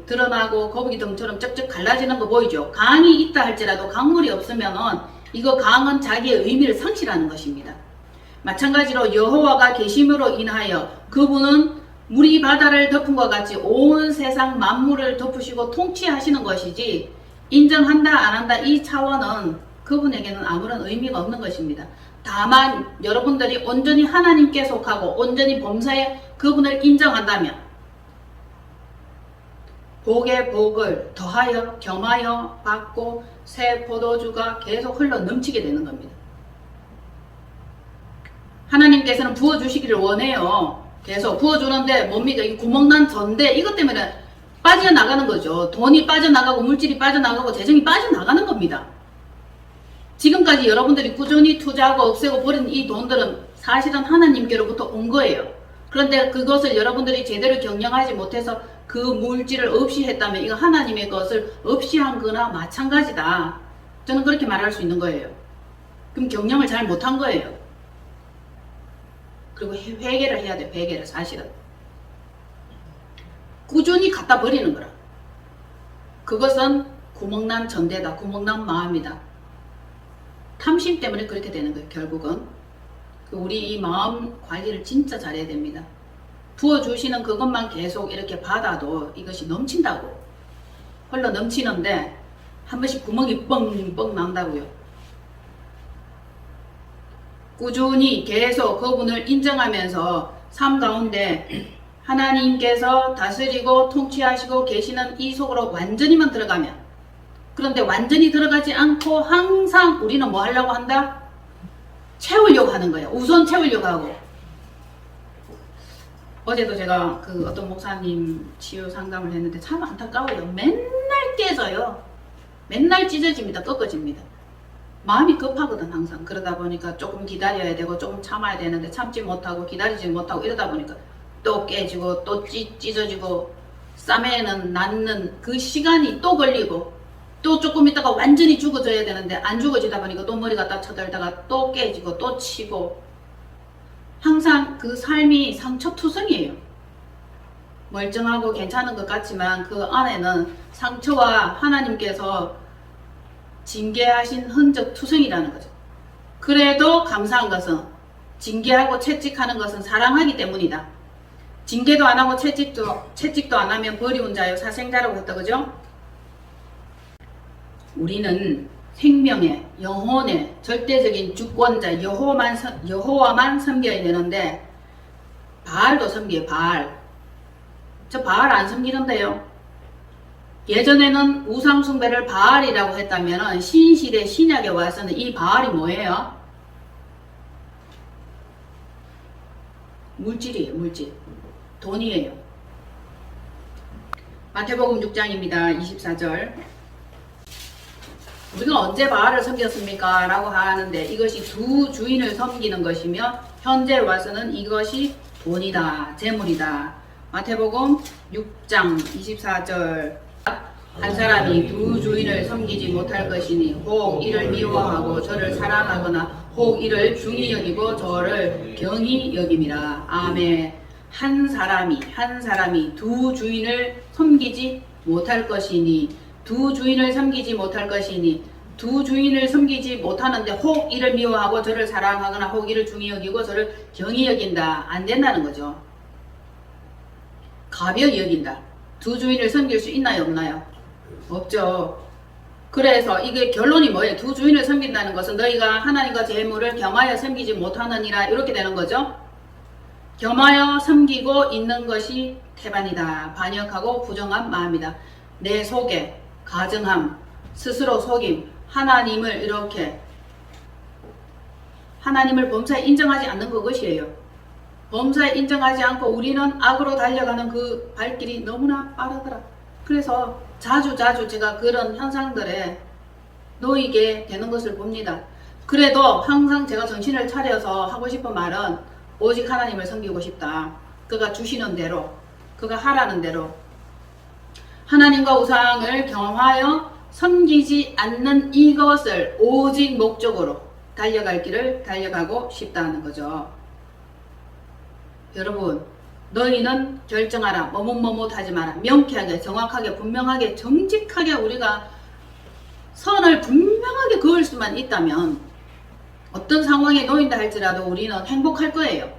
드러나고 거북이등처럼 쩍쩍 갈라지는 거 보이죠? 강이 있다 할지라도 강물이 없으면은 이거 강은 자기의 의미를 상실하는 것입니다. 마찬가지로 여호와가 계심으로 인하여 그분은 물이 바다를 덮은 것 같이 온 세상 만물을 덮으시고 통치하시는 것이지 인정한다 안 한다 이 차원은 그분에게는 아무런 의미가 없는 것입니다. 다만 여러분들이 온전히 하나님께 속하고 온전히 범사에 그분을 인정한다면 복에 복을 더하여 겸하여 받고 새 포도주가 계속 흘러 넘치게 되는 겁니다. 하나님께서는 부어주시기를 원해요. 계속 부어주는데 뭡니까? 이 구멍난 전대 이것 때문에 빠져나가는 거죠. 돈이 빠져나가고 물질이 빠져나가고 재정이 빠져나가는 겁니다. 지금까지 여러분들이 꾸준히 투자하고 없애고 버린 이 돈들은 사실은 하나님께로부터 온 거예요. 그런데 그것을 여러분들이 제대로 경영하지 못해서 그 물질을 없이 했다면 이거 하나님의 것을 없이 한 거나 마찬가지다. 저는 그렇게 말할 수 있는 거예요. 그럼 경영을 잘 못한 거예요. 그리고 회개를 해야 돼. 회개를 사실은. 꾸준히 갖다 버리는 거라. 그것은 구멍난 전대다. 구멍난 마음이다. 탐심 때문에 그렇게 되는 거예요. 결국은. 우리 이 마음 관리를 진짜 잘해야 됩니다. 부어주시는 그것만 계속 이렇게 받아도 이것이 넘친다고. 흘러 넘치는데 한 번씩 구멍이 뻥뻥 난다고요. 꾸준히 계속 그분을 인정하면서 삶 가운데 하나님께서 다스리고 통치하시고 계시는 이 속으로 완전히만 들어가면, 그런데 완전히 들어가지 않고 항상 우리는 뭐 하려고 한다? 채우려고 하는 거예요. 우선 채우려고 하고. 어제도 제가 그 어떤 목사님 치유 상담을 했는데 참 안타까워요. 맨날 깨져요. 맨날 찢어집니다. 꺾어집니다. 마음이 급하거든 항상. 그러다 보니까 조금 기다려야 되고 조금 참아야 되는데 참지 못하고 기다리지 못하고 이러다 보니까 또 깨지고 또 찢어지고 싸매는 낫는 그 시간이 또 걸리고 또 조금 있다가 완전히 죽어져야 되는데 안 죽어지다 보니까 또 머리 갖다 쳐들다가 또 깨지고 또 치고 항상 그 삶이 상처투성이에요. 멀쩡하고 괜찮은 것 같지만 그 안에는 상처와 하나님께서 징계하신 흔적 투성이라는 거죠. 그래도 감사한 것은 징계하고 채찍하는 것은 사랑하기 때문이다. 징계도 안 하고 채찍도 안 하면 버리운 자요 사생자라고 했다. 그죠? 우리는 생명의 영혼의 절대적인 주권자 여호와만 섬겨야 되는데 바알도 섬겨요. 바알. 저 바알 안 섬기는데요. 예전에는 우상숭배를 바알이라고 했다면 신시대 신약에 와서는 이 바알이 뭐예요? 물질이에요. 물질. 돈이에요. 마태복음 6장입니다. 24절. 우리가 언제 바알을 섬겼습니까? 라고 하는데 이것이 두 주인을 섬기는 것이며 현재 와서는 이것이 돈이다. 재물이다. 마태복음 6장 24절. 한 사람이 두 주인을 섬기지 못할 것이니 혹 이를 미워하고 저를 사랑하거나 혹 이를 중히 여기고 저를 경히 여김이라. 아멘. 한 사람이 두 주인을 섬기지 못할 것이니 두 주인을 섬기지 못할 것이니 두 주인을 섬기지 못하는데 혹 이를 미워하고 저를 사랑하거나 혹 이를 중히 여기고 저를 경히 여긴다. 안 된다는 거죠. 가벼이 여긴다. 두 주인을 섬길 수 있나요? 없나요? 없죠. 그래서 이게 결론이 뭐예요? 두 주인을 섬긴다는 것은 너희가 하나님과 재물을 겸하여 섬기지 못하느니라 이렇게 되는 거죠. 겸하여 섬기고 있는 것이 태반이다. 반역하고 부정한 마음이다. 내 속에 가증함, 스스로 속임, 하나님을 이렇게 하나님을 범사에 인정하지 않는 그것이에요. 범사에 인정하지 않고 우리는 악으로 달려가는 그 발길이 너무나 빠르더라. 그래서 자주 제가 그런 현상들에 놓이게 되는 것을 봅니다. 그래도 항상 제가 정신을 차려서 하고 싶은 말은 오직 하나님을 섬기고 싶다. 그가 주시는 대로, 그가 하라는 대로 하나님과 우상을 경험하여 섬기지 않는 이것을 오직 목적으로 달려갈 길을 달려가고 싶다는 거죠. 여러분, 너희는 결정하라. 뭐뭇 하지 마라. 명쾌하게, 정확하게, 분명하게, 정직하게 우리가 선을 분명하게 그을 수만 있다면 어떤 상황에 놓인다 할지라도 우리는 행복할 거예요.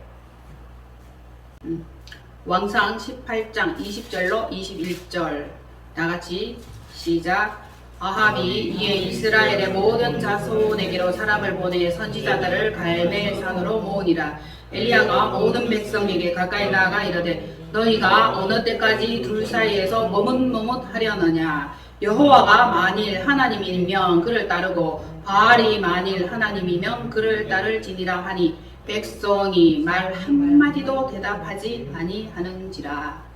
왕상 18장 20절로 21절 다같이 시작. 아합이 이에 이스라엘의 모든 자손에게로 사람을 보내 선지자들을 갈멜산으로 모으니라. 엘리야가 모든 백성에게 가까이 나아가 이르되 너희가 어느 때까지 둘 사이에서 머뭇하려느냐. 여호와가 만일 하나님이면 그를 따르고 바알이 만일 하나님이면 그를 따를지니라 하니 백성이 말 한마디도 대답하지 아니하는지라.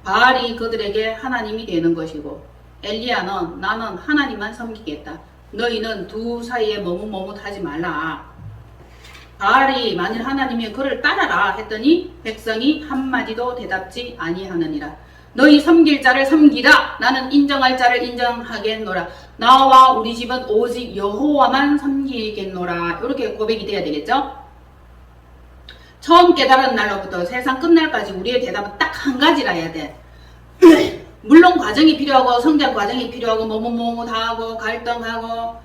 바알이 그들에게 하나님이 되는 것이고 엘리야는 나는 하나님만 섬기겠다. 너희는 두 사이에 머뭇하지 말라. 바알이 만일 하나님이 그를 따라라 했더니 백성이 한마디도 대답지 아니하느니라. 너희 섬길 자를 섬기라. 나는 인정할 자를 인정하겠노라. 나와 우리 집은 오직 여호와만 섬기겠노라. 이렇게 고백이 돼야 되겠죠? 처음 깨달은 날로부터 세상 끝날까지 우리의 대답은 딱 한 가지라 해야 돼. 물론 과정이 필요하고 성장 과정이 필요하고 머뭇하고 갈등하고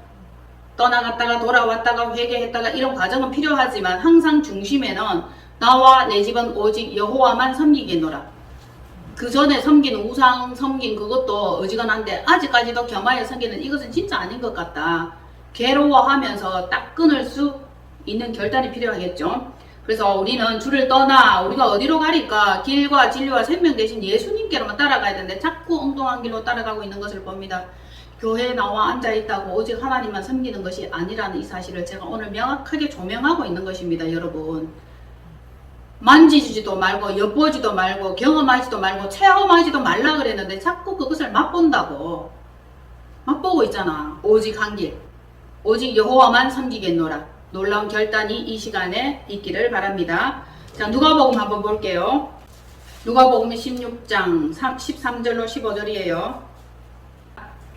떠나갔다가 돌아왔다가 회개했다가 이런 과정은 필요하지만 항상 중심에는 나와 내 집은 오직 여호와만 섬기겠노라. 그 전에 섬긴 우상 섬긴 그것도 어지간한데 아직까지도 겸하여 섬기는 이것은 진짜 아닌 것 같다. 괴로워하면서 딱 끊을 수 있는 결단이 필요하겠죠. 그래서 우리는 주를 떠나 우리가 어디로 가리까 길과 진리와 생명 대신 예수님께로만 따라가야 되는데 자꾸 엉뚱한 길로 따라가고 있는 것을 봅니다. 교회에 나와 앉아있다고 오직 하나님만 섬기는 것이 아니라는 이 사실을 제가 오늘 명확하게 조명하고 있는 것입니다. 여러분, 만지지도 말고 엿보지도 말고 경험하지도 말고 체험하지도 말라 그랬는데 자꾸 그것을 맛본다고. 맛보고 있잖아. 오직 한 길, 오직 여호와만 섬기겠노라. 놀라운 결단이 이 시간에 있기를 바랍니다. 자, 누가복음 한번 볼게요. 누가복음 16장 13절로 15절이에요.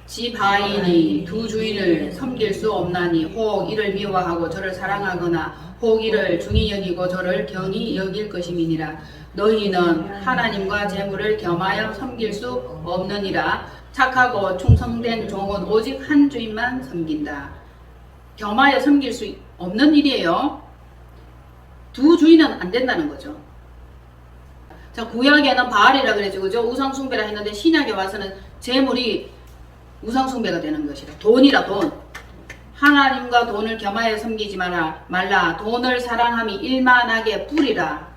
지바인이 두 주인을 섬길 수 없나니 혹 이를 미워하고 저를 사랑하거나 혹 이를 중히 여기고 저를 경히 여길 것임이니라. 너희는 하나님과 재물을 겸하여 섬길 수 없느니라. 착하고 충성된 종은 오직 한 주인만 섬긴다. 겸하여 섬길 수 없는 일이에요. 두 주인은 안 된다는 거죠. 자, 구약에는 바알이라 그랬죠. 그죠? 우상숭배라 했는데 신약에 와서는 재물이 우상숭배가 되는 것이라. 돈이라 돈. 하나님과 돈을 겸하여 섬기지 말라. 돈을 사랑함이 일만하게 뿌리라.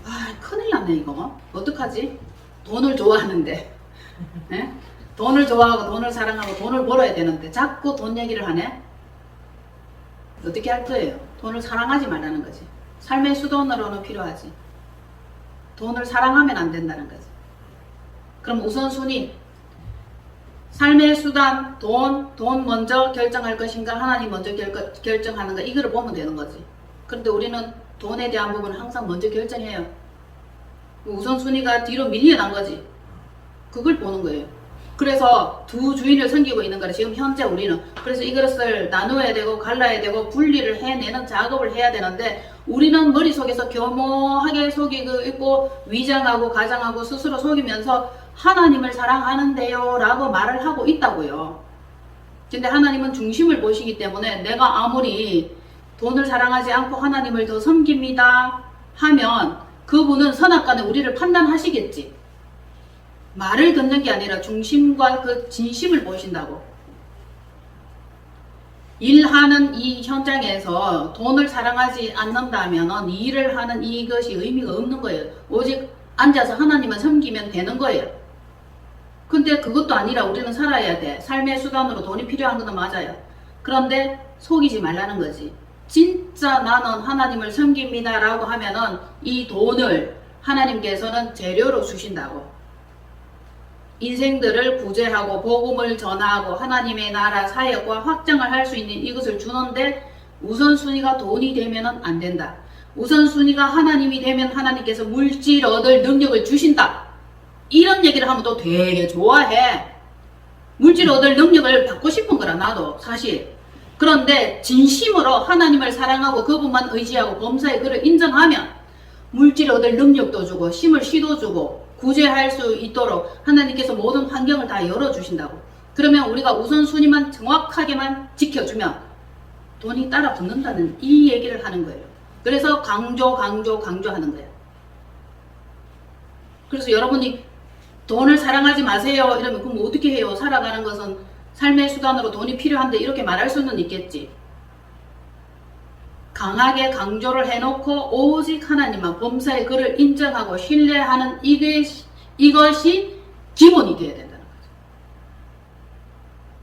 아, 큰일 났네 이거. 어떡하지? 돈을 좋아하는데. 네? 돈을 좋아하고 돈을 사랑하고 돈을 벌어야 되는데 자꾸 돈 얘기를 하네? 어떻게 할 거예요? 돈을 사랑하지 말라는 거지. 삶의 수돈으로는 필요하지. 돈을 사랑하면 안 된다는 거지. 그럼 우선순위, 삶의 수단, 돈 먼저 결정할 것인가 하나님 먼저 결정하는가 이거를 보면 되는 거지. 그런데 우리는 돈에 대한 부분은 항상 먼저 결정해요. 우선순위가 뒤로 밀려난 거지. 그걸 보는 거예요. 그래서 두 주인을 섬기고 있는 거라 지금 현재 우리는. 그래서 이것을 나누어야 되고 갈라야 되고 분리를 해내는 작업을 해야 되는데 우리는 머릿속에서 교모하게 속이고 있고 위장하고 가장하고 스스로 속이면서 하나님을 사랑하는데요 라고 말을 하고 있다고요. 근데 하나님은 중심을 보시기 때문에 내가 아무리 돈을 사랑하지 않고 하나님을 더 섬깁니다 하면 그분은 선악간에 우리를 판단하시겠지. 말을 듣는 게 아니라 중심과 그 진심을 보신다고. 일하는 이 현장에서 돈을 사랑하지 않는다면 일을 하는 이것이 의미가 없는 거예요. 오직 앉아서 하나님만 섬기면 되는 거예요. 근데 그것도 아니라 우리는 살아야 돼. 삶의 수단으로 돈이 필요한 건 맞아요. 그런데 속이지 말라는 거지. 진짜 나는 하나님을 섬깁니다 라고 하면은 이 돈을 하나님께서는 재료로 주신다고. 인생들을 구제하고 복음을 전하고 하나님의 나라 사역과 확장을 할 수 있는 이것을 주는데 우선순위가 돈이 되면 안 된다. 우선순위가 하나님이 되면 하나님께서 물질 얻을 능력을 주신다. 이런 얘기를 하면 또 되게 좋아해. 물질 얻을 능력을 받고 싶은 거라 나도 사실. 그런데 진심으로 하나님을 사랑하고 그분만 의지하고 범사의 그를 인정하면 물질 얻을 능력도 주고 힘을 시도 주고 구제할 수 있도록 하나님께서 모든 환경을 다 열어주신다고. 그러면 우리가 우선순위만 정확하게만 지켜주면 돈이 따라 붙는다는 이 얘기를 하는 거예요. 그래서 강조하는 거예요. 그래서 여러분이 돈을 사랑하지 마세요 이러면 그럼 어떻게 해요? 살아가는 것은 삶의 수단으로 돈이 필요한데 이렇게 말할 수는 있겠지. 강하게 강조를 해놓고 오직 하나님만 범사의 그를 인정하고 신뢰하는 이것이 기본이 되어야 된다는 거죠.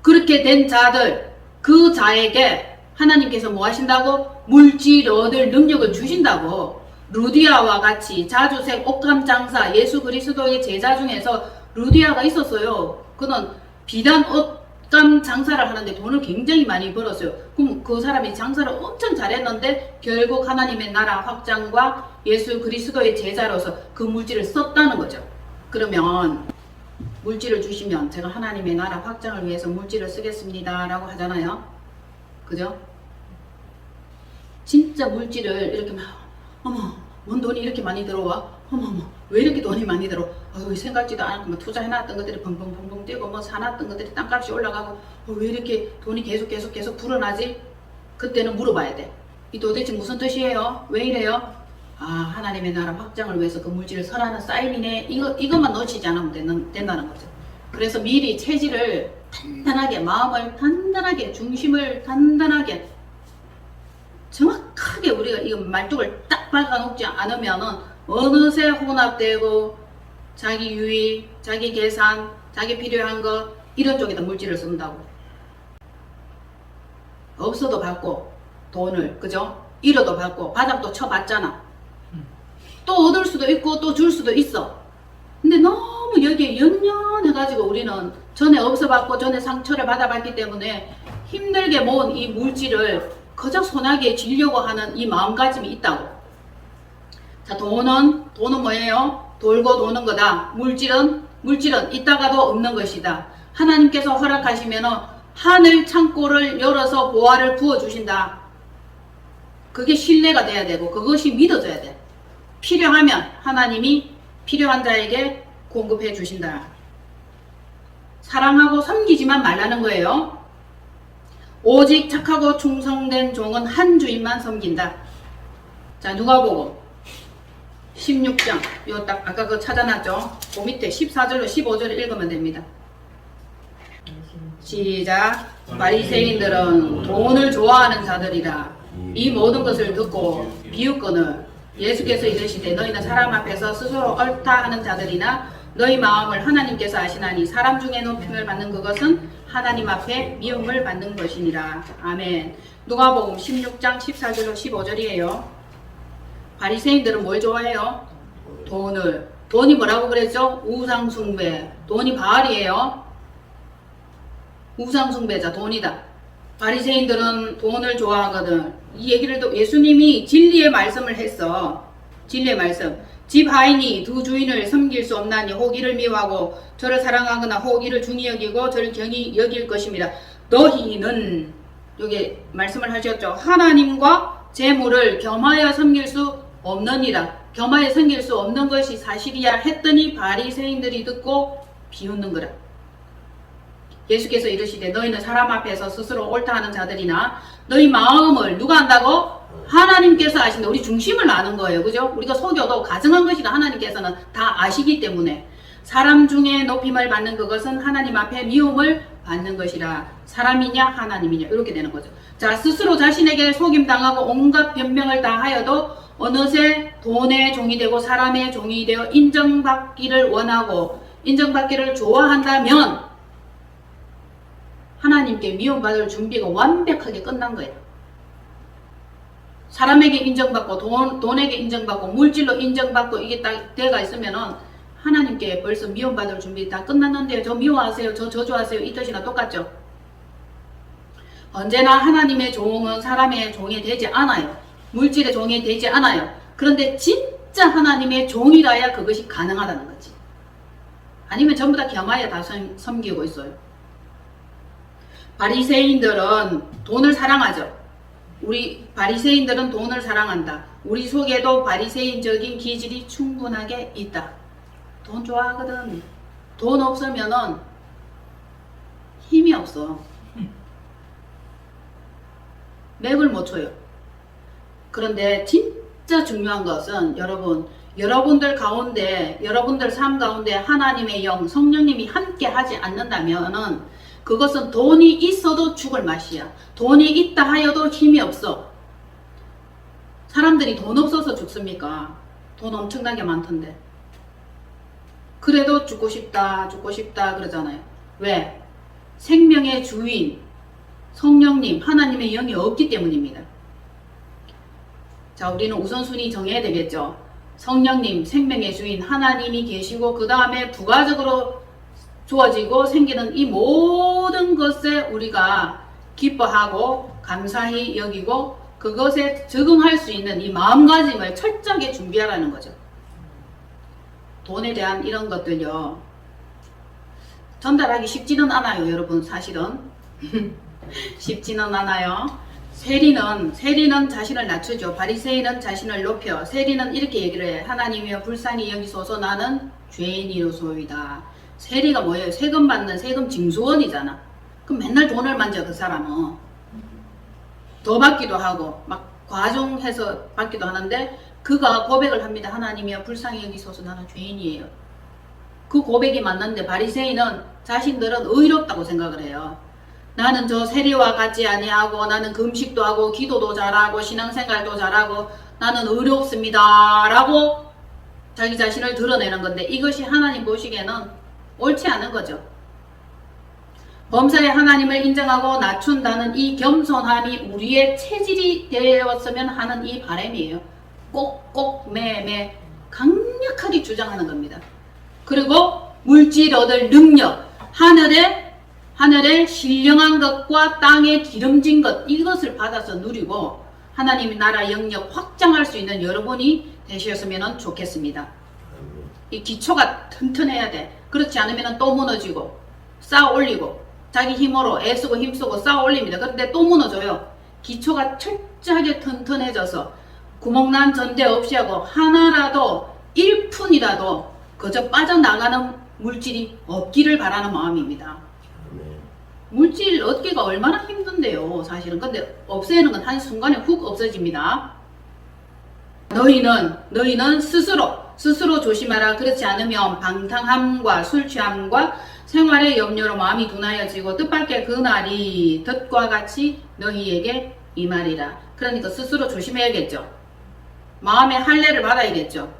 그렇게 된 자들, 그 자에게 하나님께서 뭐 하신다고? 물질 얻을 능력을 주신다고. 루디아와 같이 자주색 옷감 장사 예수 그리스도의 제자 중에서 루디아가 있었어요. 그는 비단 옷감 장사를 하는데 돈을 굉장히 많이 벌었어요. 그럼 그 사람이 장사를 엄청 잘했는데 결국 하나님의 나라 확장과 예수 그리스도의 제자로서 그 물질을 썼다는 거죠. 그러면 물질을 주시면 제가 하나님의 나라 확장을 위해서 물질을 쓰겠습니다 라고 하잖아요. 그죠? 진짜 물질을 이렇게 막 어머 뭔 돈이 이렇게 많이 들어와? 어머 왜 이렇게 돈이 많이 들어? 생각지도 않고 뭐 투자해놨던 것들이 펑펑펑펑 뛰고 뭐 사놨던 것들이 땅값이 올라가고 왜 이렇게 돈이 계속 불어나지? 그때는 물어봐야 돼. 이 도대체 무슨 뜻이에요? 왜 이래요? 아 하나님의 나라 확장을 위해서 그 물질을 설하는 사인이네. 이것만 놓치지 않으면 된다는 거죠. 그래서 미리 체질을 단단하게 마음을 단단하게 중심을 단단하게 정확하게 우리가 이 말뚝을 딱 박아놓지 않으면은 어느새 혼합되고 자기 유익, 자기 계산, 자기 필요한 것 이런 쪽에다 물질을 쓴다고. 없어도 받고 돈을 그죠? 잃어도 받고 바닥도 쳐봤잖아. 또 얻을 수도 있고 또 줄 수도 있어. 근데 너무 여기에 연연해가지고 우리는 전에 없어 받고 전에 상처를 받아봤기 때문에 힘들게 모은 이 물질을 그저 손아귀에 쥐려고 하는 이 마음가짐이 있다고. 자, 돈은 뭐예요? 돌고 도는 거다. 물질은 있다가도 없는 것이다. 하나님께서 허락하시면 하늘 창고를 열어서 보화를 부어주신다. 그게 신뢰가 돼야 되고 그것이 믿어져야 돼. 필요하면 하나님이 필요한 자에게 공급해 주신다. 사랑하고 섬기지만 말라는 거예요. 오직 착하고 충성된 종은 한 주인만 섬긴다. 자, 누가복음 16장 요 딱 아까 그거 찾아놨죠? 그 밑에 14절로 15절을 읽으면 됩니다. 시작. 바리새인들은 돈을 좋아하는 자들이라. 이 모든 것을 듣고 비웃거늘 예수께서 이르시되 너희는 사람 앞에서 스스로 옳다 하는 자들이나 너희 마음을 하나님께서 아시나니 사람 중에 높임을 받는 그것은 하나님 앞에 미움을 받는 것이니라. 아멘. 누가복음 16장 14절로 15절이에요. 바리새인들은 뭘 좋아해요? 돈이 뭐라고 그랬죠? 우상숭배. 돈이 바알이에요. 우상숭배자 돈이다. 바리새인들은 돈을 좋아하거든. 이 얘기를 또 예수님이 진리의 말씀을 했어. 진리의 말씀. 집 하인이 두 주인을 섬길 수 없나니 혹 이를 미워하고 저를 사랑하거나 혹 이를 중히 여기고 저를 경히 여길 것입니다. 너희는 여기 말씀을 하셨죠. 하나님과 재물을 겸하여 섬길 수 없느니라. 겸하여 섬길 수 없는 것이 사실이야 했더니 바리새인들이 듣고 비웃는 거라. 예수께서 이르시되 너희는 사람 앞에서 스스로 옳다 하는 자들이나 너희 마음을 누가 안다고? 하나님께서 아신다. 우리 중심을 아는 거예요. 그죠? 우리가 속여도 가증한 것이라 하나님께서는 다 아시기 때문에 사람 중에 높임을 받는 그것은 하나님 앞에 미움을 받는 것이라. 사람이냐 하나님이냐 이렇게 되는 거죠. 자, 스스로 자신에게 속임당하고 온갖 변명을 다 하여도 어느새 돈의 종이 되고 사람의 종이 되어 인정받기를 원하고 인정받기를 좋아한다면 하나님께 미움받을 준비가 완벽하게 끝난 거예요. 사람에게 인정받고 돈에게 인정받고 물질로 인정받고 이게 딱 돼가 있으면은 하나님께 벌써 미움받을 준비 다 끝났는데요. 저 미워하세요. 저 저주하세요. 이 뜻이나 똑같죠. 언제나 하나님의 종은 사람의 종이 되지 않아요. 물질의 종이 되지 않아요. 그런데 진짜 하나님의 종이라야 그것이 가능하다는 거지. 아니면 전부 다 겸하여 다 섬기고 있어요. 바리새인들은 돈을 사랑하죠. 우리 바리새인들은 돈을 사랑한다. 우리 속에도 바리새인적인 기질이 충분하게 있다. 돈 좋아하거든. 돈 없으면은 힘이 없어. 맥을 못 쳐요. 그런데 진짜 중요한 것은 여러분들 가운데, 여러분들 삶 가운데 하나님의 영, 성령님이 함께 하지 않는다면은 그것은 돈이 있어도 죽을 맛이야. 돈이 있다 하여도 힘이 없어. 사람들이 돈 없어서 죽습니까? 돈 엄청나게 많던데. 그래도 죽고 싶다 그러잖아요. 왜? 생명의 주인, 성령님, 하나님의 영이 없기 때문입니다. 자, 우리는 우선순위 정해야 되겠죠. 성령님, 생명의 주인, 하나님이 계시고 그 다음에 부가적으로 주어지고 생기는 이 모든 것에 우리가 기뻐하고 감사히 여기고 그것에 적응할 수 있는 이 마음가짐을 철저하게 준비하라는 거죠. 돈에 대한 이런 것들요. 전달하기 쉽지는 않아요, 여러분. 사실은. 쉽지는 않아요. 세리는 자신을 낮추죠. 바리새인은 자신을 높여. 세리는 이렇게 얘기를 해. 하나님이여 불쌍히 여기소서 나는 죄인이로소이다. 세리가 뭐예요? 세금 받는 세금 징수원이잖아. 그럼 맨날 돈을 만져 그 사람은. 더 받기도 하고 막 과중해서 받기도 하는데 그가 고백을 합니다. 하나님이여 불쌍히 여기소서 나는 죄인이에요. 그 고백이 맞는데 바리새인은 자신들은 의롭다고 생각을 해요. 나는 저 세리와 같지 아니하고 나는 금식도 하고 기도도 잘하고 신앙생활도 잘하고 나는 의롭습니다 라고 자기 자신을 드러내는 건데 이것이 하나님 보시기에는 옳지 않은 거죠. 범사에 하나님을 인정하고 낮춘다는 이 겸손함이 우리의 체질이 되었으면 하는 이 바람이에요. 꼭꼭 매매 강력하게 주장하는 겁니다. 그리고 물질 얻을 능력, 하늘의 신령한 것과 땅에 기름진 것 이것을 받아서 누리고 하나님의 나라 영역 확장할 수 있는 여러분이 되셨으면 좋겠습니다. 이 기초가 튼튼해야 돼. 그렇지 않으면 또 무너지고 쌓아 올리고 자기 힘으로 애쓰고 힘쓰고 쌓아 올립니다. 그런데 또 무너져요. 기초가 철저하게 튼튼해져서 구멍난 전대 없이 하고 하나라도 1푼이라도 그저 빠져나가는 물질이 없기를 바라는 마음입니다. 물질 얻기가 얼마나 힘든데요, 사실은. 근데 없애는 건 한순간에 훅 없어집니다. 너희는 스스로 조심하라. 그렇지 않으면 방탕함과 술 취함과 생활의 염려로 마음이 둔하여지고 뜻밖의 그날이 덫과 같이 너희에게 임하리라. 그러니까 스스로 조심해야겠죠. 마음의 할례를 받아야겠죠.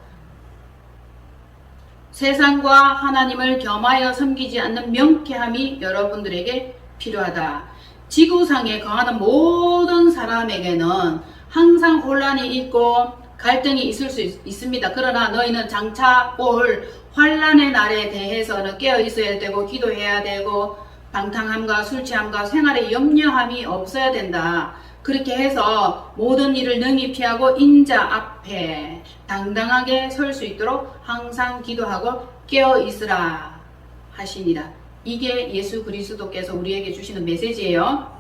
세상과 하나님을 겸하여 섬기지 않는 명쾌함이 여러분들에게 필요하다. 지구상에 거하는 모든 사람에게는 항상 혼란이 있고 갈등이 있을 수 있습니다. 그러나 너희는 장차 올 환란의 날에 대해서는 깨어 있어야 되고 기도해야 되고 방탕함과 술 취함과 생활의 염려함이 없어야 된다. 그렇게 해서 모든 일을 능히 피하고 인자 앞에 당당하게 설 수 있도록 항상 기도하고 깨어 있으라 하시니라. 이게 예수 그리스도께서 우리에게 주시는 메시지예요.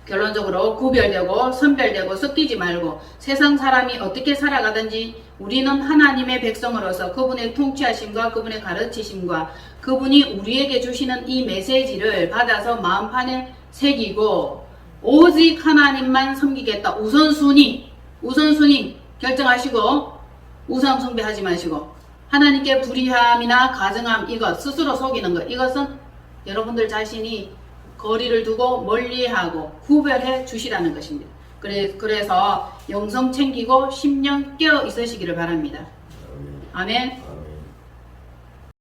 결론적으로 구별되고 선별되고 섞이지 말고 세상 사람이 어떻게 살아가든지 우리는 하나님의 백성으로서 그분의 통치하심과 그분의 가르치심과 그분이 우리에게 주시는 이 메시지를 받아서 마음판에 새기고 오직 하나님만 섬기겠다. 우선순위 결정하시고 우상 숭배하지 마시고 하나님께 불의함이나 가증함 이것 스스로 속이는 것 이것은 여러분들 자신이 거리를 두고 멀리하고 구별해 주시라는 것입니다. 그래서 영성 챙기고 심령 깨어 있으시기를 바랍니다. 아멘.